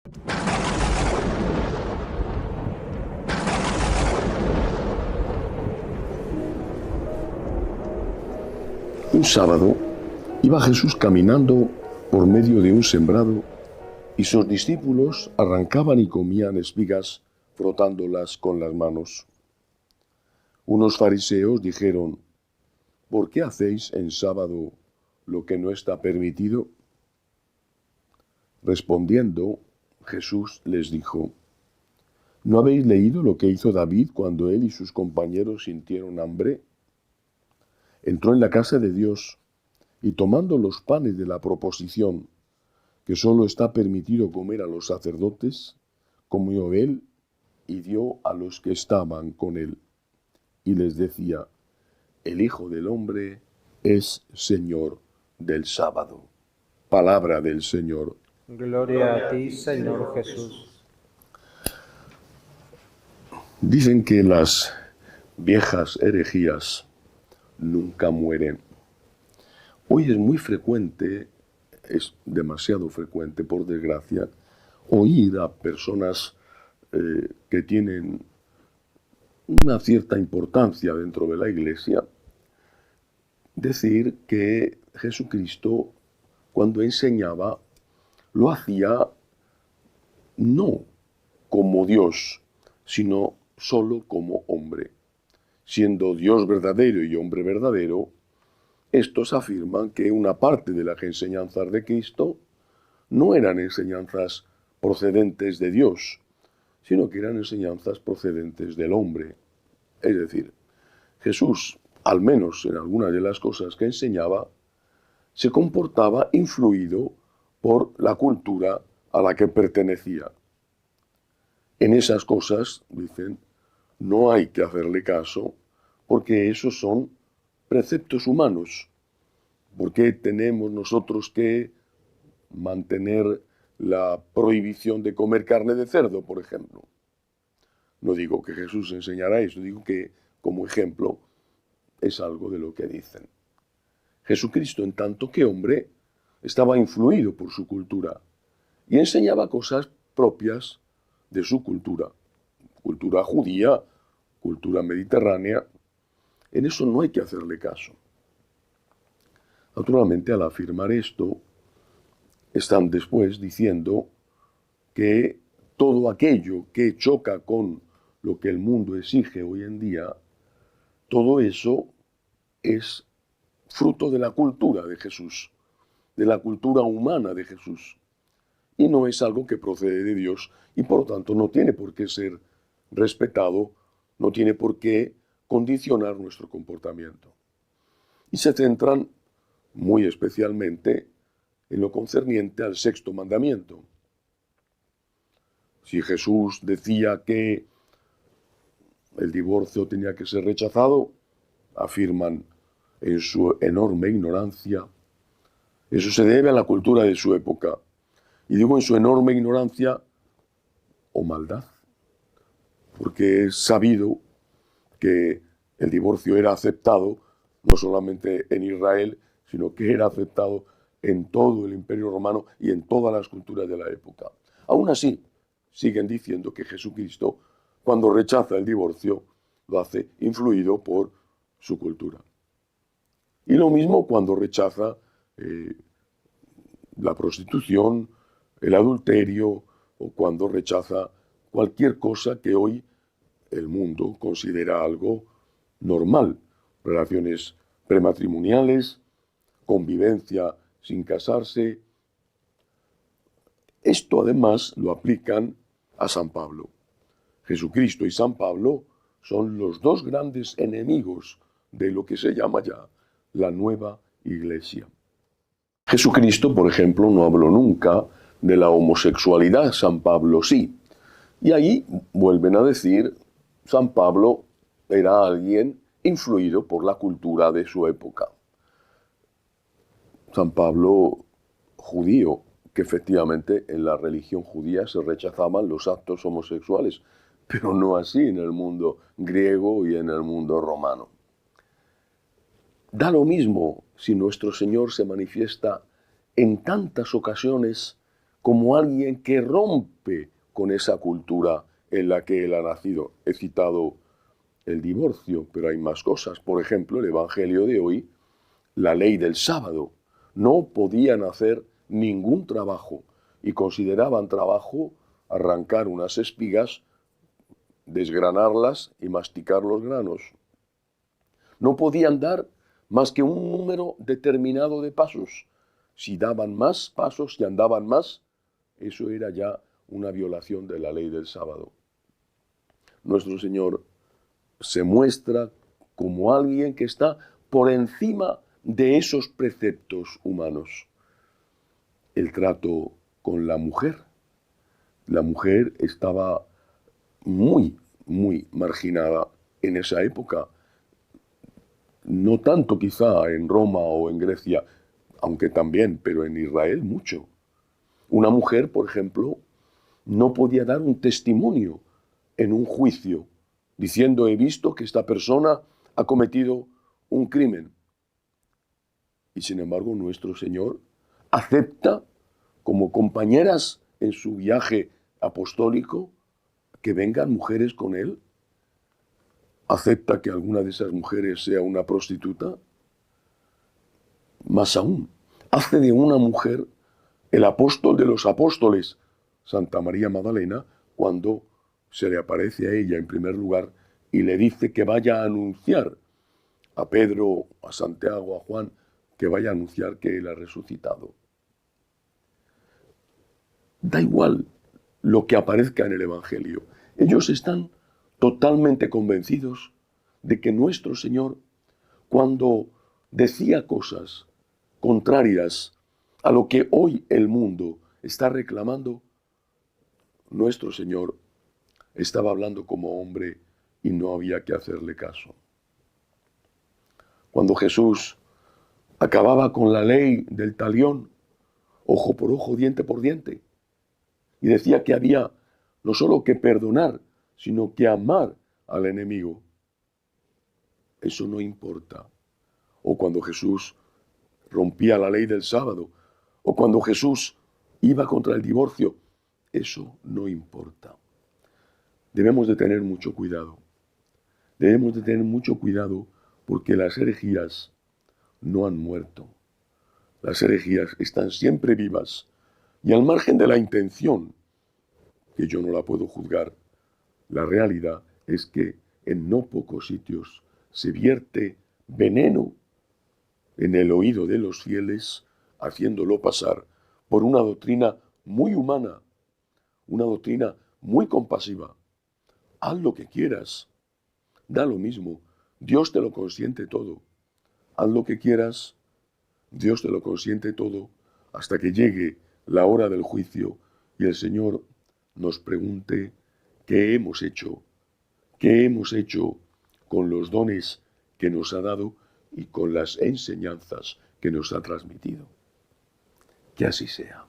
Un sábado iba Jesús caminando por medio de un sembrado y sus discípulos arrancaban y comían espigas frotándolas con las manos. Unos fariseos dijeron: ¿por qué hacéis en sábado lo que no está permitido? Respondiendo, Jesús les dijo: ¿no habéis leído lo que hizo David cuando él y sus compañeros sintieron hambre? Entró en la casa de Dios y tomando los panes de la proposición, que solo está permitido comer a los sacerdotes, comió él y dio a los que estaban con él. Y les decía: el Hijo del Hombre es Señor del sábado. Palabra del Señor. Gloria a ti, Señor Jesús. Dicen que las viejas herejías nunca mueren. Hoy es muy frecuente, es demasiado frecuente, por desgracia, oír a personas que tienen una cierta importancia dentro de la Iglesia decir que Jesucristo, cuando enseñaba, lo hacía no como Dios, sino solo como hombre. Siendo Dios verdadero y hombre verdadero, estos afirman que una parte de las enseñanzas de Cristo no eran enseñanzas procedentes de Dios, sino que eran enseñanzas procedentes del hombre. Es decir, Jesús, al menos en algunas de las cosas que enseñaba, se comportaba influido por la cultura a la que pertenecía. En esas cosas, dicen, no hay que hacerle caso, porque esos son preceptos humanos. ¿Por qué tenemos nosotros que mantener la prohibición de comer carne de cerdo, por ejemplo? No digo que Jesús enseñara eso, digo que, como ejemplo, es algo de lo que dicen. Jesucristo, en tanto que hombre, estaba influido por su cultura y enseñaba cosas propias de su cultura. Cultura judía, cultura mediterránea. En eso no hay que hacerle caso. Naturalmente, al afirmar esto, están después diciendo que todo aquello que choca con lo que el mundo exige hoy en día, todo eso es fruto de la cultura de Jesús, de la cultura humana de Jesús, y no es algo que procede de Dios y por lo tanto no tiene por qué ser respetado, no tiene por qué condicionar nuestro comportamiento. Y se centran muy especialmente en lo concerniente al sexto mandamiento. Si Jesús decía que el divorcio tenía que ser rechazado, afirman en su enorme ignorancia, eso se debe a la cultura de su época. Y digo en su enorme ignorancia o maldad, porque es sabido que el divorcio era aceptado no solamente en Israel, sino que era aceptado en todo el Imperio Romano y en todas las culturas de la época. Aún así, siguen diciendo que Jesucristo, cuando rechaza el divorcio, lo hace influido por su cultura. Y lo mismo cuando rechaza la prostitución, el adulterio, o cuando rechaza cualquier cosa que hoy el mundo considera algo normal. Relaciones prematrimoniales, convivencia sin casarse. Esto además lo aplican a San Pablo. Jesucristo y San Pablo son los dos grandes enemigos de lo que se llama ya la nueva Iglesia. Jesucristo, por ejemplo, no habló nunca de la homosexualidad, San Pablo sí. Y ahí vuelven a decir, San Pablo era alguien influido por la cultura de su época. San Pablo, judío, que efectivamente en la religión judía se rechazaban los actos homosexuales, pero no así en el mundo griego y en el mundo romano. Da lo mismo si nuestro Señor se manifiesta en tantas ocasiones como alguien que rompe con esa cultura en la que él ha nacido. He citado el divorcio, pero hay más cosas. Por ejemplo, el Evangelio de hoy, la ley del sábado. No podían hacer ningún trabajo y consideraban trabajo arrancar unas espigas, desgranarlas y masticar los granos. No podían dar más que un número determinado de pasos. Si daban más pasos y andaban más, eso era ya una violación de la ley del sábado. Nuestro Señor se muestra como alguien que está por encima de esos preceptos humanos. El trato con la mujer. La mujer estaba muy marginada en esa época. No tanto quizá en Roma o en Grecia, aunque también, pero en Israel mucho. Una mujer, por ejemplo, no podía dar un testimonio en un juicio, diciendo: he visto que esta persona ha cometido un crimen. Y sin embargo, nuestro Señor acepta como compañeras en su viaje apostólico que vengan mujeres con él. Acepta que alguna de esas mujeres sea una prostituta. Más aún, hace de una mujer el apóstol de los apóstoles, Santa María Magdalena, cuando se le aparece a ella en primer lugar y le dice que vaya a anunciar a Pedro, a Santiago, a Juan, que vaya a anunciar que él ha resucitado. Da igual lo que aparezca en el Evangelio. Ellos están totalmente convencidos de que nuestro Señor, cuando decía cosas contrarias a lo que hoy el mundo está reclamando, nuestro Señor estaba hablando como hombre y no había que hacerle caso. Cuando Jesús acababa con la ley del talión, ojo por ojo, diente por diente, y decía que había no solo que perdonar, sino que amar al enemigo, eso no importa. O cuando Jesús rompía la ley del sábado, o cuando Jesús iba contra el divorcio, eso no importa. Debemos de tener mucho cuidado. Debemos de tener mucho cuidado porque las herejías no han muerto. Las herejías están siempre vivas y al margen de la intención, que yo no la puedo juzgar, la realidad es que en no pocos sitios se vierte veneno en el oído de los fieles, haciéndolo pasar por una doctrina muy humana, una doctrina muy compasiva. Haz lo que quieras, da lo mismo, Dios te lo consiente todo. Haz lo que quieras, Dios te lo consiente todo, hasta que llegue la hora del juicio y el Señor nos pregunte qué hemos hecho con los dones que nos ha dado y con las enseñanzas que nos ha transmitido. Que así sea.